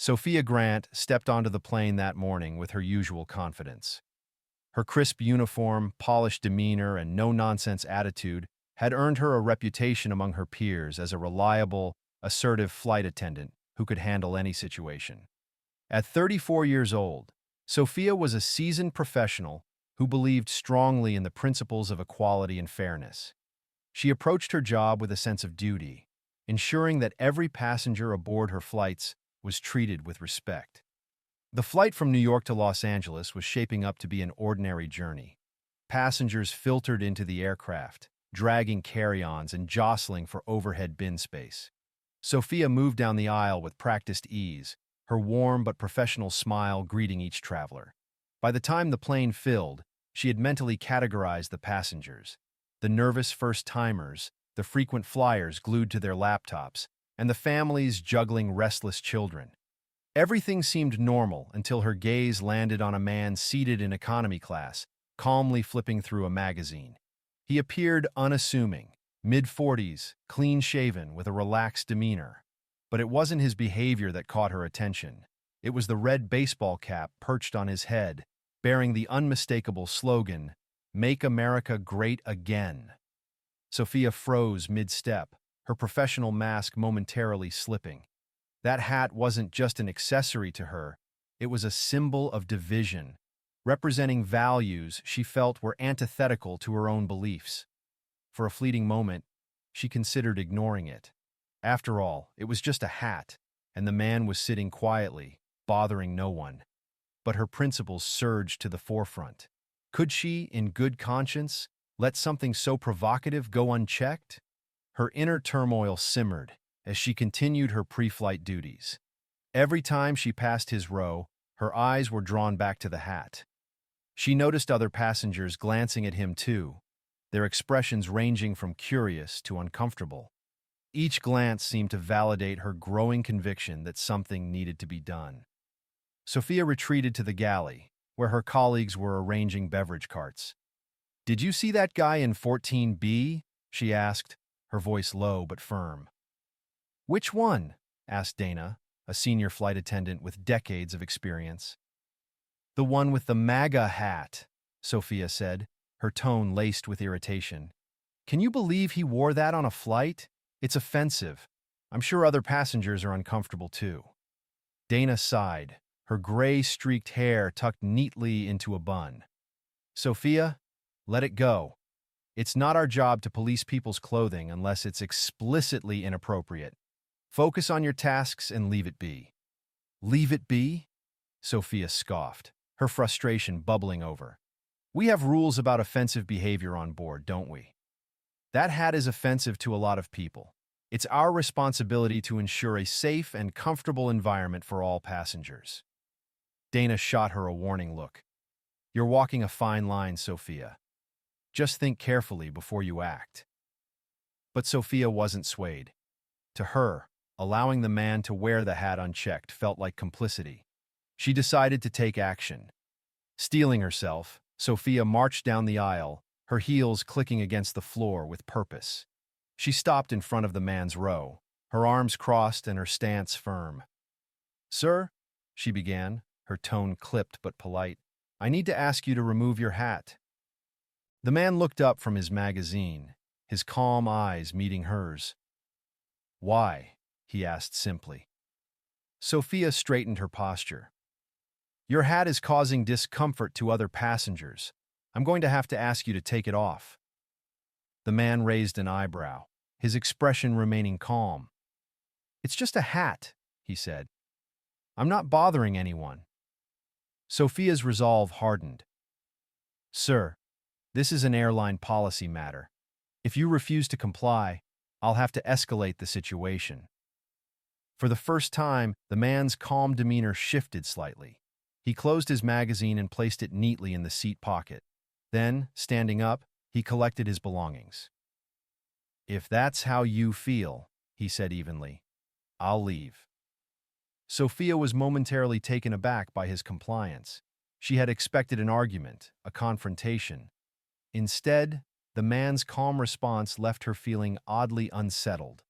Sophia Grant stepped onto the plane that morning with her usual confidence. Her crisp uniform, polished demeanor, and no-nonsense attitude had earned her a reputation among her peers as a reliable, assertive flight attendant who could handle any situation. At 34 years old, Sophia was a seasoned professional who believed strongly in the principles of equality and fairness. She approached her job with a sense of duty, ensuring that every passenger aboard her flights was treated with respect. The flight from New York to Los Angeles was shaping up to be an ordinary journey. Passengers filtered into the aircraft, dragging carry-ons and jostling for overhead bin space. Sophia moved down the aisle with practiced ease, her warm but professional smile greeting each traveler. By the time the plane filled, she had mentally categorized the passengers: the nervous first-timers, the frequent flyers glued to their laptops, and the families juggling restless children. Everything seemed normal until her gaze landed on a man seated in economy class, calmly flipping through a magazine. He appeared unassuming, mid-40s, clean-shaven, with a relaxed demeanor. But it wasn't his behavior that caught her attention. It was the red baseball cap perched on his head, bearing the unmistakable slogan, "Make America Great Again." Sophia froze mid-step, her professional mask momentarily slipping. That hat wasn't just an accessory to her, it was a symbol of division, representing values she felt were antithetical to her own beliefs. For a fleeting moment, she considered ignoring it. After all, it was just a hat, and the man was sitting quietly, bothering no one. But her principles surged to the forefront. Could she, in good conscience, let something so provocative go unchecked? Her inner turmoil simmered as she continued her pre-flight duties. Every time she passed his row, her eyes were drawn back to the hat. She noticed other passengers glancing at him too, their expressions ranging from curious to uncomfortable. Each glance seemed to validate her growing conviction that something needed to be done. Sophia retreated to the galley, where her colleagues were arranging beverage carts. "Did you see that guy in 14B?" she asked, her voice low but firm. "Which one?" asked Dana, a senior flight attendant with decades of experience. "The one with the MAGA hat," Sophia said, her tone laced with irritation. "Can you believe he wore that on a flight? It's offensive. I'm sure other passengers are uncomfortable too." Dana sighed, her gray-streaked hair tucked neatly into a bun. "Sophia, let it go. It's not our job to police people's clothing unless it's explicitly inappropriate. Focus on your tasks and leave it be." "Leave it be?" Sophia scoffed, her frustration bubbling over. "We have rules about offensive behavior on board, don't we? That hat is offensive to a lot of people. It's our responsibility to ensure a safe and comfortable environment for all passengers." Dana shot her a warning look. "You're walking a fine line, Sophia. Just think carefully before you act." But Sophia wasn't swayed. To her, allowing the man to wear the hat unchecked felt like complicity. She decided to take action. Steeling herself, Sophia marched down the aisle, her heels clicking against the floor with purpose. She stopped in front of the man's row, her arms crossed and her stance firm. "Sir," she began, her tone clipped but polite, "I need to ask you to remove your hat." The man looked up from his magazine, his calm eyes meeting hers. "Why?" he asked simply. Sophia straightened her posture. "Your hat is causing discomfort to other passengers. I'm going to have to ask you to take it off." The man raised an eyebrow, his expression remaining calm. "It's just a hat," he said. "I'm not bothering anyone." Sophia's resolve hardened. "Sir, this is an airline policy matter. If you refuse to comply, I'll have to escalate the situation." For the first time, the man's calm demeanor shifted slightly. He closed his magazine and placed it neatly in the seat pocket. Then, standing up, he collected his belongings. "If that's how you feel," he said evenly, "I'll leave." Sophia was momentarily taken aback by his compliance. She had expected an argument, a confrontation. Instead, the man's calm response left her feeling oddly unsettled.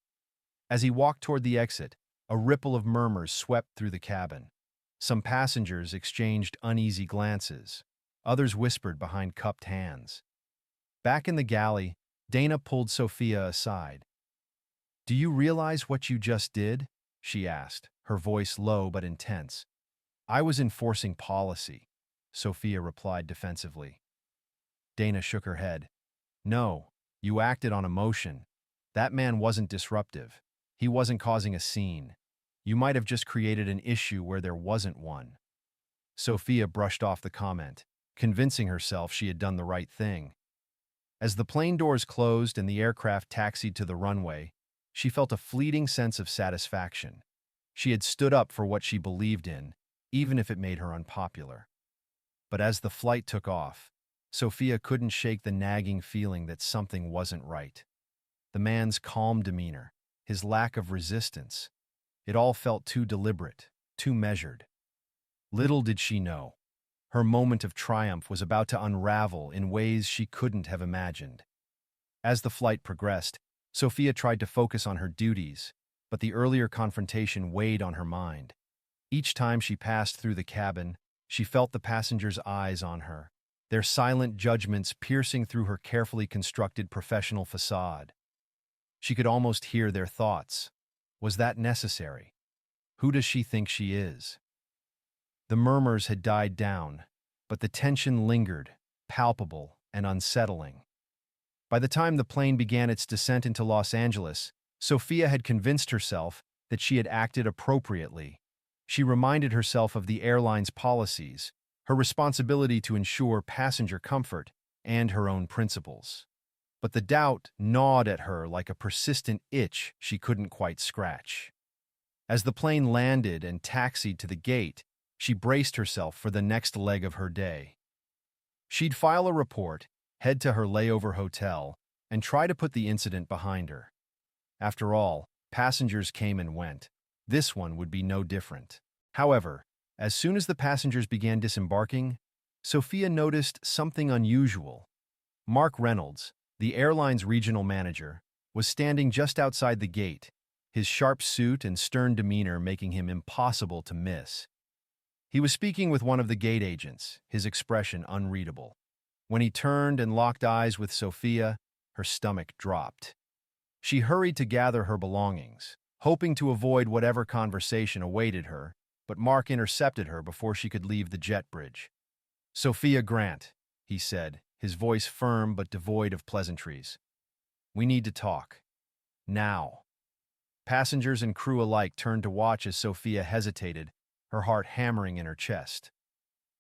As he walked toward the exit, A ripple of murmurs swept through the cabin. Some passengers exchanged uneasy glances. Others whispered behind cupped hands. Back in the galley, Dana pulled Sophia aside. "Do you realize what you just did?" she asked, her voice low but intense. "I was enforcing policy," Sophia replied defensively. Dana shook her head. "No, you acted on emotion. That man wasn't disruptive. He wasn't causing a scene. You might have just created an issue where there wasn't one." Sophia brushed off the comment, convincing herself she had done the right thing. As the plane doors closed and the aircraft taxied to the runway, she felt a fleeting sense of satisfaction. She had stood up for what she believed in, even if it made her unpopular. But as the flight took off, Sophia couldn't shake the nagging feeling that something wasn't right. The man's calm demeanor, his lack of resistance, it all felt too deliberate, too measured. Little did she know, her moment of triumph was about to unravel in ways she couldn't have imagined. As the flight progressed, Sophia tried to focus on her duties, but the earlier confrontation weighed on her mind. Each time she passed through the cabin, she felt the passengers' eyes on her, their silent judgments piercing through her carefully constructed professional facade. She could almost hear their thoughts. Was that necessary? Who does she think she is? The murmurs had died down, but the tension lingered, palpable and unsettling. By the time the plane began its descent into Los Angeles, Sophia had convinced herself that she had acted appropriately. She reminded herself of the airline's policies, her responsibility to ensure passenger comfort, and her own principles. But the doubt gnawed at her like a persistent itch she couldn't quite scratch. As the plane landed and taxied to the gate, she braced herself for the next leg of her day. She'd file a report, head to her layover hotel, and try to put the incident behind her. After all, passengers came and went. This one would be no different. However, as soon as the passengers began disembarking, Sophia noticed something unusual. Mark Reynolds, the airline's regional manager, was standing just outside the gate, his sharp suit and stern demeanor making him impossible to miss. He was speaking with one of the gate agents, his expression unreadable. When he turned and locked eyes with Sophia, her stomach dropped. She hurried to gather her belongings, hoping to avoid whatever conversation awaited her, but Mark intercepted her before she could leave the jet bridge. "Sophia Grant," he said, his voice firm but devoid of pleasantries. "We need to talk. Now." Passengers and crew alike turned to watch as Sophia hesitated, her heart hammering in her chest.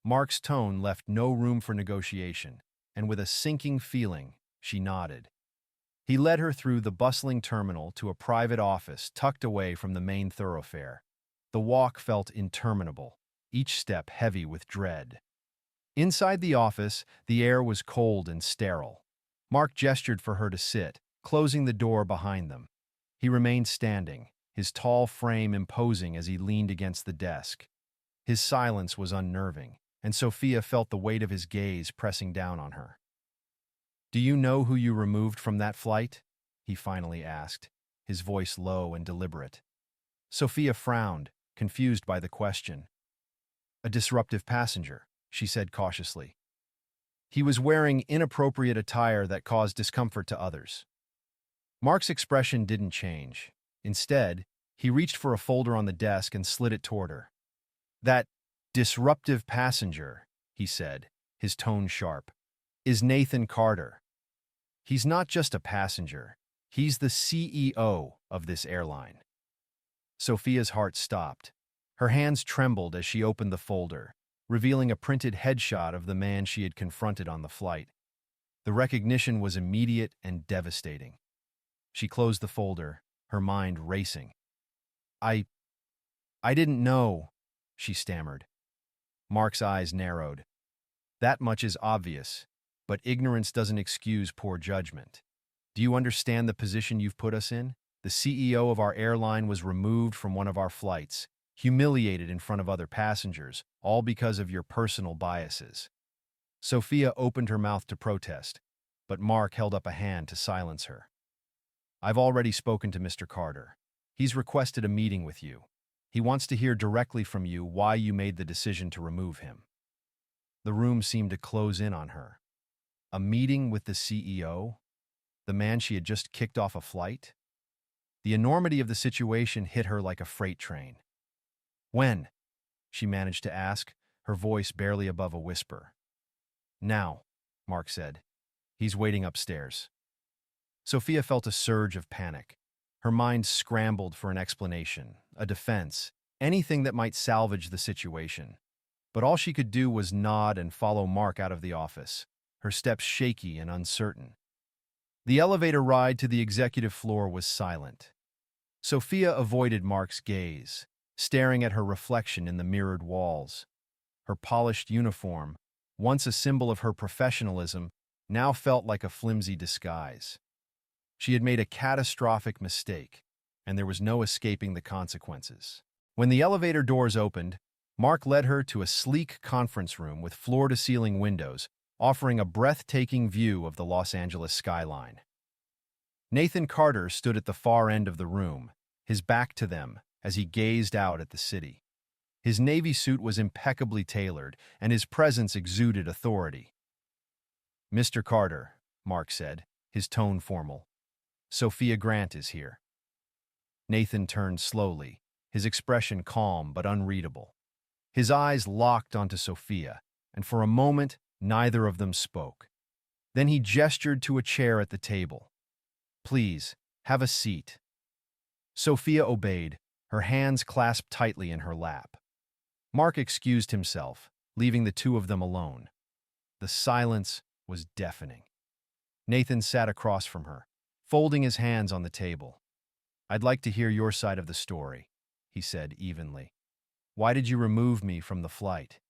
Mark's tone left no room for negotiation, and with a sinking feeling, she nodded. He led her through the bustling terminal to a private office tucked away from the main thoroughfare. The walk felt interminable, each step heavy with dread. Inside the office, the air was cold and sterile. Mark gestured for her to sit, closing the door behind them. He remained standing, his tall frame imposing as he leaned against the desk. His silence was unnerving, and Sophia felt the weight of his gaze pressing down on her. "Do you know who you removed from that flight?" he finally asked, his voice low and deliberate. Sophia frowned, confused by the question. "A disruptive passenger," she said cautiously. "He was wearing inappropriate attire that caused discomfort to others." Mark's expression didn't change. Instead, he reached for a folder on the desk and slid it toward her. "That disruptive passenger," he said, his tone sharp, "is Nathan Carter. He's not just a passenger. He's the CEO of this airline." Sophia's heart stopped. Her hands trembled as she opened the folder, revealing a printed headshot of the man she had confronted on the flight. The recognition was immediate and devastating. She closed the folder, her mind racing. I didn't know," she stammered. Mark's eyes narrowed. "That much is obvious, but ignorance doesn't excuse poor judgment. Do you understand the position you've put us in? The CEO of our airline was removed from one of our flights, humiliated in front of other passengers, all because of your personal biases." Sophia opened her mouth to protest, but Mark held up a hand to silence her. "I've already spoken to Mr. Carter. He's requested a meeting with you. He wants to hear directly from you why you made the decision to remove him." The room seemed to close in on her. A meeting with the CEO? The man she had just kicked off a flight? The enormity of the situation hit her like a freight train. "When?" she managed to ask, her voice barely above a whisper. "Now," Mark said. "He's waiting upstairs." Sophia felt a surge of panic. Her mind scrambled for an explanation, a defense, anything that might salvage the situation. But all she could do was nod and follow Mark out of the office, her steps shaky and uncertain. The elevator ride to the executive floor was silent. Sophia avoided Mark's gaze, staring at her reflection in the mirrored walls. Her polished uniform, once a symbol of her professionalism, now felt like a flimsy disguise. She had made a catastrophic mistake, and there was no escaping the consequences. When the elevator doors opened, Mark led her to a sleek conference room with floor-to-ceiling windows, offering a breathtaking view of the Los Angeles skyline. Nathan Carter stood at the far end of the room, his back to them, as he gazed out at the city. His navy suit was impeccably tailored, and his presence exuded authority. "Mr. Carter," Mark said, his tone formal, "Sophia Grant is here." Nathan turned slowly, his expression calm but unreadable. His eyes locked onto Sophia, and for a moment, neither of them spoke. Then he gestured to a chair at the table. "Please, have a seat." Sophia obeyed, her hands clasped tightly in her lap. Mark excused himself, leaving the two of them alone. The silence was deafening. Nathan sat across from her, folding his hands on the table. "I'd like to hear your side of the story," he said evenly. "Why did you remove me from the flight?"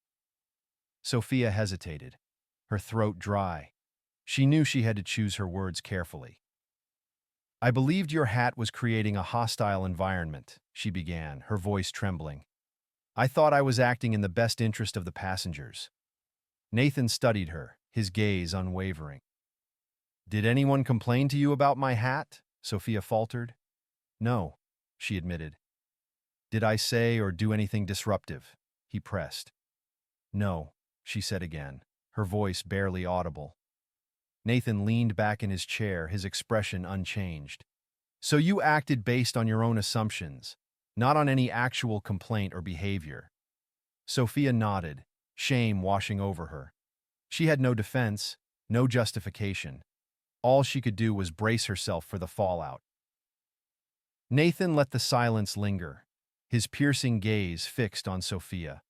Sophia hesitated, her throat dry. She knew she had to choose her words carefully. "I believed your hat was creating a hostile environment," she began, her voice trembling. "I thought I was acting in the best interest of the passengers." Nathan studied her, his gaze unwavering. "Did anyone complain to you about my hat?" Sophia faltered. "No," she admitted. "Did I say or do anything disruptive?" he pressed. "No," she said again, her voice barely audible. Nathan leaned back in his chair, his expression unchanged. "So you acted based on your own assumptions, not on any actual complaint or behavior." Sophia nodded, shame washing over her. She had no defense, no justification. All she could do was brace herself for the fallout. Nathan let the silence linger, his piercing gaze fixed on Sophia.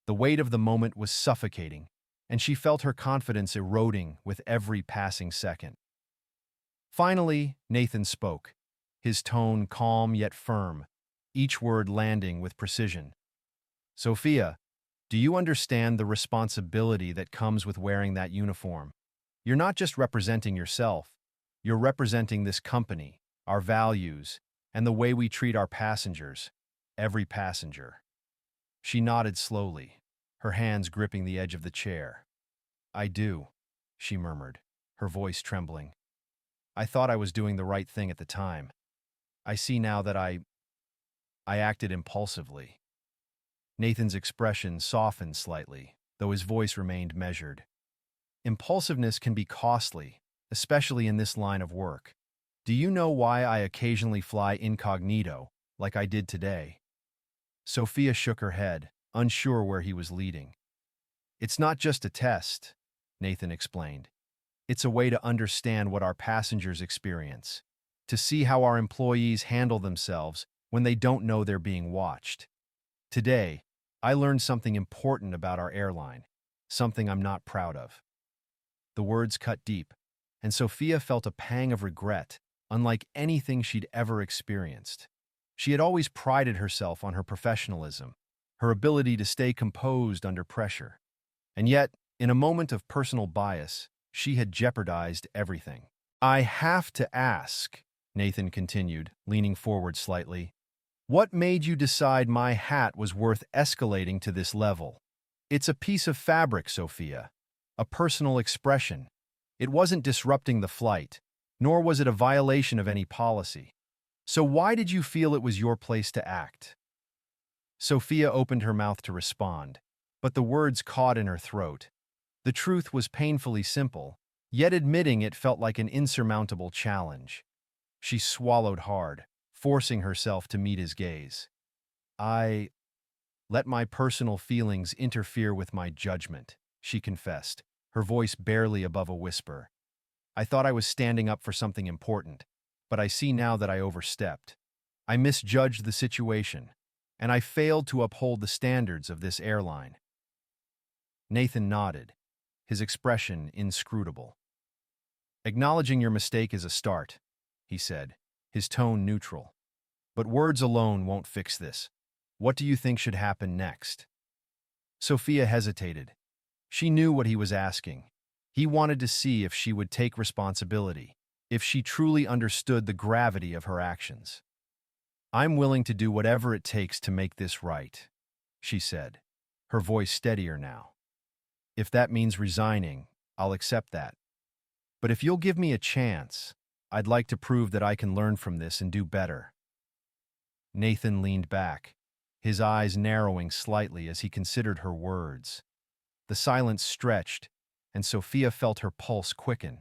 The weight of the moment was suffocating, and she felt her confidence eroding with every passing second. Finally, Nathan spoke, his tone calm yet firm, each word landing with precision. "Sophia, do you understand the responsibility that comes with wearing that uniform? You're not just representing yourself, you're representing this company, our values, and the way we treat our passengers, every passenger." She nodded slowly, her hands gripping the edge of the chair. "I do," she murmured, her voice trembling. "I thought I was doing the right thing at the time. I see now that I acted impulsively." Nathan's expression softened slightly, though his voice remained measured. "Impulsiveness can be costly, especially in this line of work. Do you know why I occasionally fly incognito, like I did today?" Sophia shook her head, unsure where he was leading. "It's not just a test," Nathan explained. "It's a way to understand what our passengers experience, to see how our employees handle themselves when they don't know they're being watched. Today, I learned something important about our airline, something I'm not proud of." The words cut deep, and Sophia felt a pang of regret, unlike anything she'd ever experienced. She had always prided herself on her professionalism, her ability to stay composed under pressure. And yet, in a moment of personal bias, she had jeopardized everything. "I have to ask," Nathan continued, leaning forward slightly, "what made you decide my hat was worth escalating to this level? It's a piece of fabric, Sophia, a personal expression. It wasn't disrupting the flight, nor was it a violation of any policy. So why did you feel it was your place to act? Sophia opened her mouth to respond, but the words caught in her throat. The truth was painfully simple, yet admitting it felt like an insurmountable challenge. She swallowed hard, forcing herself to meet his gaze. I let my personal feelings interfere with my judgment, she confessed, her voice barely above a whisper. I thought I was standing up for something important, but I see now that I overstepped. I misjudged the situation, and I failed to uphold the standards of this airline. Nathan nodded, his expression inscrutable. Acknowledging your mistake is a start, he said, his tone neutral. But words alone won't fix this. What do you think should happen next? Sophia hesitated. She knew what he was asking. He wanted to see if she would take responsibility, if she truly understood the gravity of her actions. I'm willing to do whatever it takes to make this right, she said, her voice steadier now. If that means resigning, I'll accept that. But if you'll give me a chance, I'd like to prove that I can learn from this and do better. Nathan leaned back, his eyes narrowing slightly as he considered her words. The silence stretched, and Sophia felt her pulse quicken.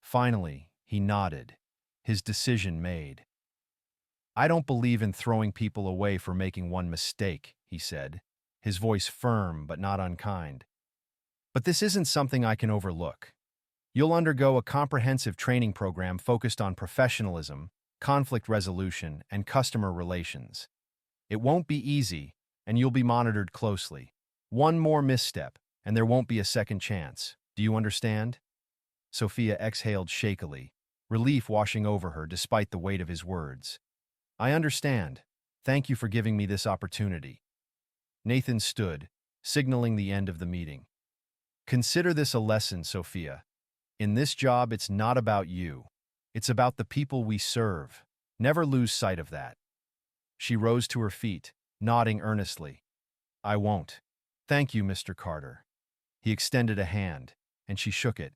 Finally, he nodded, his decision made. I don't believe in throwing people away for making one mistake, he said, his voice firm but not unkind. But this isn't something I can overlook. You'll undergo a comprehensive training program focused on professionalism, conflict resolution, and customer relations. It won't be easy, and you'll be monitored closely. One more misstep, and there won't be a second chance. Do you understand? Sophia exhaled shakily, relief washing over her despite the weight of his words. I understand. Thank you for giving me this opportunity. Nathan stood, signaling the end of the meeting. Consider this a lesson, Sophia. In this job, it's not about you. It's about the people we serve. Never lose sight of that. She rose to her feet, nodding earnestly. I won't. Thank you, Mr. Carter. He extended a hand, and she shook it,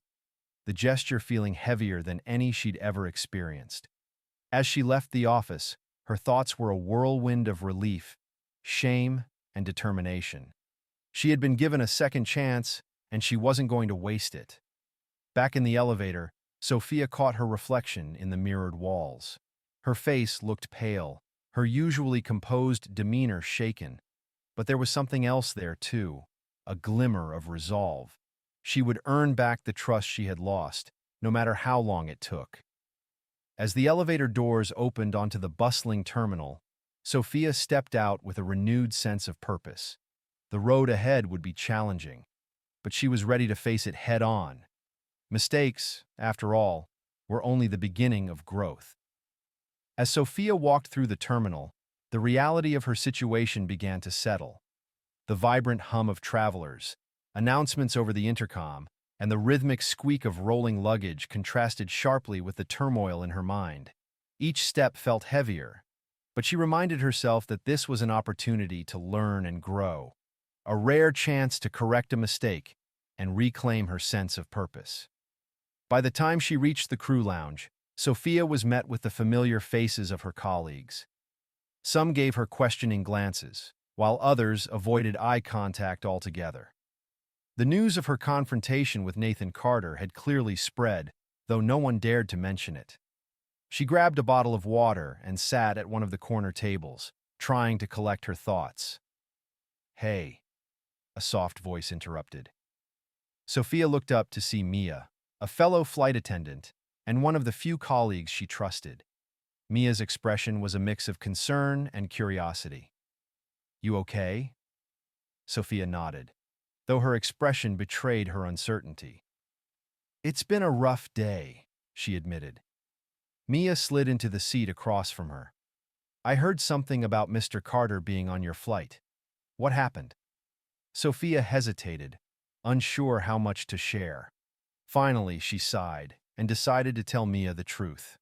the gesture feeling heavier than any she'd ever experienced. As she left the office, her thoughts were a whirlwind of relief, shame, and determination. She had been given a second chance, and she wasn't going to waste it. Back in the elevator, Sophia caught her reflection in the mirrored walls. Her face looked pale, her usually composed demeanor shaken. But there was something else there, too, a glimmer of resolve. She would earn back the trust she had lost, no matter how long it took. As the elevator doors opened onto the bustling terminal, Sophia stepped out with a renewed sense of purpose. The road ahead would be challenging, but she was ready to face it head-on. Mistakes, after all, were only the beginning of growth. As Sophia walked through the terminal, the reality of her situation began to settle. The vibrant hum of travelers, announcements over the intercom, and the rhythmic squeak of rolling luggage contrasted sharply with the turmoil in her mind. Each step felt heavier, but she reminded herself that this was an opportunity to learn and grow, a rare chance to correct a mistake and reclaim her sense of purpose. By the time she reached the crew lounge, Sophia was met with the familiar faces of her colleagues. Some gave her questioning glances, while others avoided eye contact altogether. The news of her confrontation with Nathan Carter had clearly spread, though no one dared to mention it. She grabbed a bottle of water and sat at one of the corner tables, trying to collect her thoughts. Hey, a soft voice interrupted. Sophia looked up to see Mia, a fellow flight attendant, and one of the few colleagues she trusted. Mia's expression was a mix of concern and curiosity. You okay? Sophia nodded, though her expression betrayed her uncertainty. It's been a rough day, she admitted. Mia slid into the seat across from her. I heard something about Mr. Carter being on your flight. What happened? Sophia hesitated, unsure how much to share. Finally, she sighed and decided to tell Mia the truth.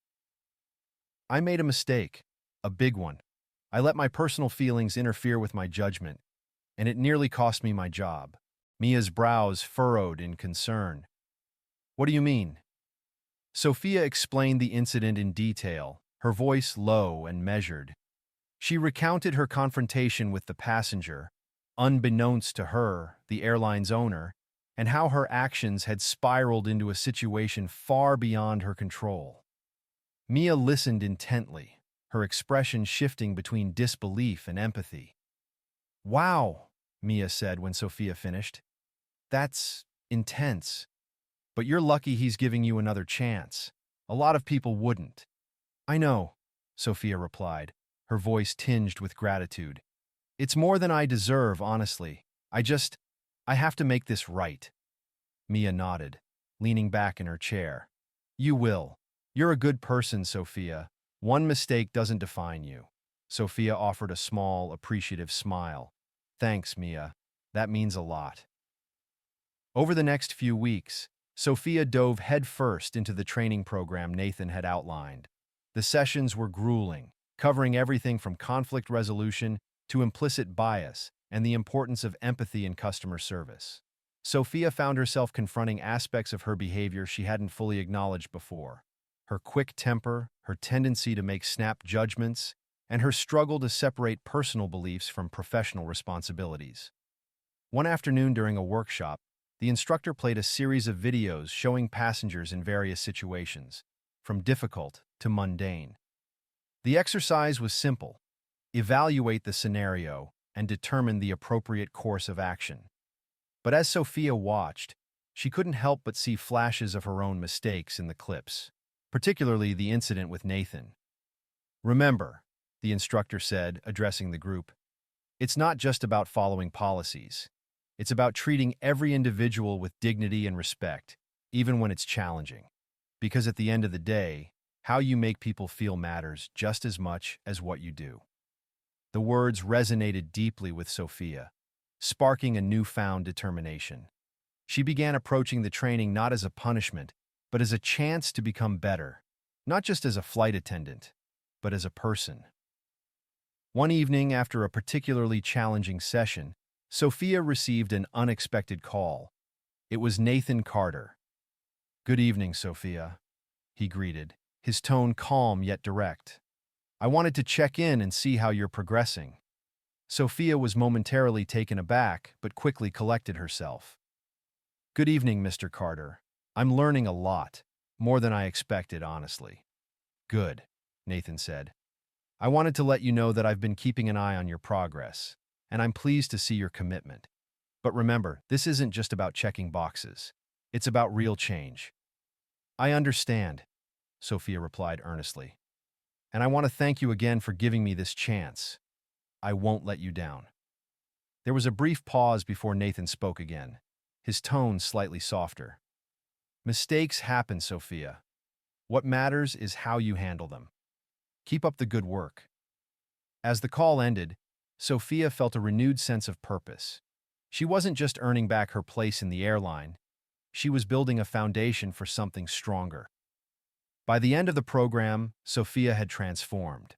I made a mistake, a big one. I let my personal feelings interfere with my judgment, and it nearly cost me my job. Mia's brows furrowed in concern. What do you mean? Sophia explained the incident in detail, her voice low and measured. She recounted her confrontation with the passenger, unbeknownst to her, the airline's owner, and how her actions had spiraled into a situation far beyond her control. Mia listened intently, her expression shifting between disbelief and empathy. "Wow," Mia said when Sophia finished. "That's intense. But you're lucky he's giving you another chance. A lot of people wouldn't." "I know," Sophia replied, her voice tinged with gratitude. "It's more than I deserve, honestly. I have to make this right." Mia nodded, leaning back in her chair. "You will. You're a good person, Sophia. One mistake doesn't define you." Sophia offered a small, appreciative smile. "Thanks, Mia. That means a lot." Over the next few weeks, Sophia dove headfirst into the training program Nathan had outlined. The sessions were grueling, covering everything from conflict resolution to implicit bias and the importance of empathy in customer service. Sophia found herself confronting aspects of her behavior she hadn't fully acknowledged before. Her quick temper, her tendency to make snap judgments, and her struggle to separate personal beliefs from professional responsibilities. One afternoon during a workshop, the instructor played a series of videos showing passengers in various situations, from difficult to mundane. The exercise was simple: evaluate the scenario and determine the appropriate course of action. But as Sophia watched, she couldn't help but see flashes of her own mistakes in the clips, particularly the incident with Nathan. "Remember," the instructor said, addressing the group, "it's not just about following policies. It's about treating every individual with dignity and respect, even when it's challenging. Because at the end of the day, how you make people feel matters just as much as what you do." The words resonated deeply with Sophia, sparking a newfound determination. She began approaching the training not as a punishment, but as a chance to become better, not just as a flight attendant, but as a person. One evening, after a particularly challenging session, Sophia received an unexpected call. It was Nathan Carter. "Good evening, Sophia," he greeted, his tone calm yet direct. "I wanted to check in and see how you're progressing." Sophia was momentarily taken aback, but quickly collected herself. "Good evening, Mr. Carter. I'm learning a lot, more than I expected, honestly." "Good," Nathan said. "I wanted to let you know that I've been keeping an eye on your progress, and I'm pleased to see your commitment. But remember, this isn't just about checking boxes. It's about real change." "I understand," Sophia replied earnestly. "And I want to thank you again for giving me this chance. I won't let you down." There was a brief pause before Nathan spoke again, his tone slightly softer. "Mistakes happen, Sophia. What matters is how you handle them. Keep up the good work." As the call ended, Sophia felt a renewed sense of purpose. She wasn't just earning back her place in the airline, she was building a foundation for something stronger. By the end of the program, Sophia had transformed.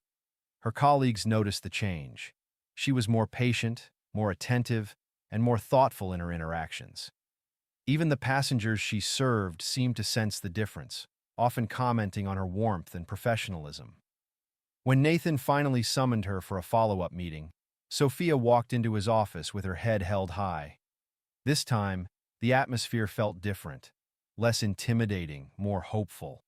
Her colleagues noticed the change. She was more patient, more attentive, and more thoughtful in her interactions. Even the passengers she served seemed to sense the difference, often commenting on her warmth and professionalism. When Nathan finally summoned her for a follow-up meeting, Sophia walked into his office with her head held high. This time, the atmosphere felt different, less intimidating, more hopeful.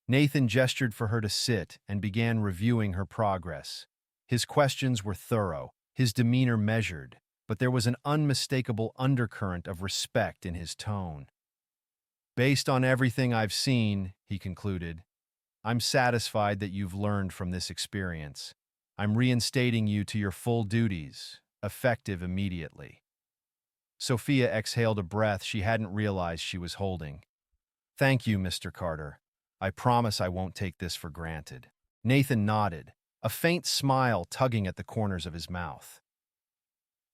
Nathan gestured for her to sit and began reviewing her progress. His questions were thorough, his demeanor measured, but there was an unmistakable undercurrent of respect in his tone. "Based on everything I've seen," he concluded, "I'm satisfied that you've learned from this experience. I'm reinstating you to your full duties, effective immediately." Sophia exhaled a breath she hadn't realized she was holding. "Thank you, Mr. Carter. I promise I won't take this for granted." Nathan nodded, a faint smile tugging at the corners of his mouth.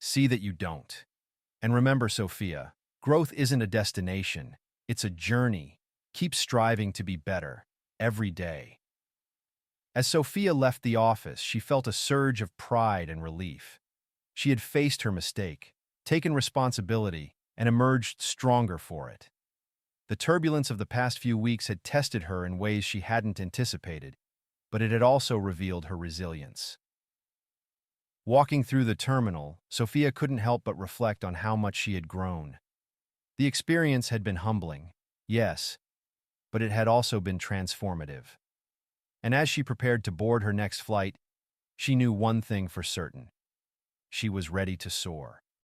"See that you don't. And remember, Sophia, growth isn't a destination, it's a journey. Keep striving to be better, every day." As Sophia left the office, she felt a surge of pride and relief. She had faced her mistake, taken responsibility, and emerged stronger for it. The turbulence of the past few weeks had tested her in ways she hadn't anticipated, but it had also revealed her resilience. Walking through the terminal, Sophia couldn't help but reflect on how much she had grown. The experience had been humbling, yes, but it had also been transformative. And as she prepared to board her next flight, she knew one thing for certain. She was ready to soar.